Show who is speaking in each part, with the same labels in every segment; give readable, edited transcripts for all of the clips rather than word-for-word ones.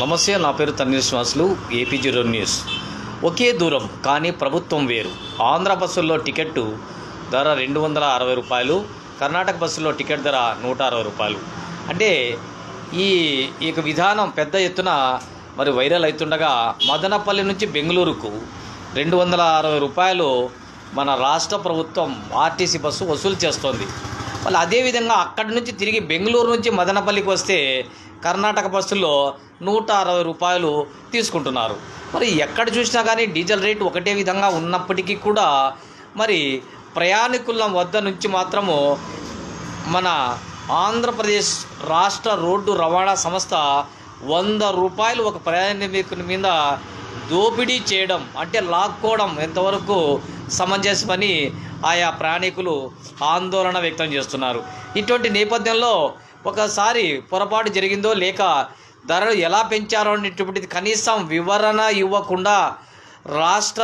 Speaker 1: నమస్తే, నా పేరు తన్నీర్ శ్వాసులు, ఏపీ0 న్యూస్. ఒకే దూరం కానీ ప్రభుత్వం వేరు. ఆంధ్ర బస్సుల్లో టికెట్టు ధర 260 రూపాయలు, కర్ణాటక బస్సుల్లో టికెట్ ధర 160 రూపాయలు. అంటే ఈ విధానం పెద్ద ఎత్తున వైరల్ అవుతుండగా మదనపల్లి నుంచి బెంగళూరుకు 260 రూపాయలు మన రాష్ట్ర ప్రభుత్వం ఆర్టీసీ బస్సు వసూలు చేస్తోంది. వాళ్ళు అదేవిధంగా అక్కడి నుంచి తిరిగి బెంగళూరు నుంచి మదనపల్లికి వస్తే కర్ణాటక బస్సుల్లో 160 రూపాయలు తీసుకుంటున్నారు. మరి ఎక్కడ చూసినా కానీ డీజిల్ రేటు ఒకటే విధంగా ఉన్నప్పటికీ కూడా ప్రయాణికుల వద్ద నుంచి మాత్రము మన ఆంధ్రప్రదేశ్ రాష్ట్ర రోడ్డు రవాణా సంస్థ 100 రూపాయలు ఒక ప్రయాణికుని మీద దోపిడీ చేయడం, అంటే లాక్కోవడం ఎంతవరకు సమంజసమని ఆయా ప్రయాణికులు ఆందోళన వ్యక్తం చేస్తున్నారు. ఇటువంటి నేపథ్యంలో ఒకసారి పొరపాటు జరిగిందో లేక ధరలు ఎలా పెంచారో అనేటువంటిది కనీసం వివరణ ఇవ్వకుండా రాష్ట్ర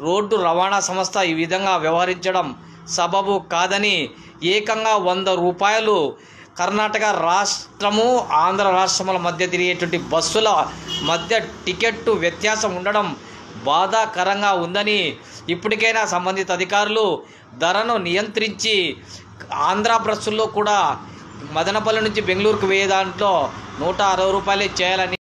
Speaker 1: రోడ్డు రవాణా సంస్థ ఈ విధంగా వ్యవహరించడం సబబు కాదని ఏకంగా 100 రూపాయలు కర్ణాటక రాష్ట్రము ఆంధ్ర రాష్ట్రముల మధ్య తిరిగేటువంటి బస్సుల మధ్య టికెట్టు వ్యత్యాసం ఉండడం బాధాకరంగా ఉందని ఇప్పటికైనా సంబంధిత అధికారులు ధరను నియంత్రించి ఆంధ్ర బస్సుల్లో కూడా మదనపల్లి నుంచి బెంగళూరుకు పోయే దాంట్లో 160 రూపాయలే చేయాలని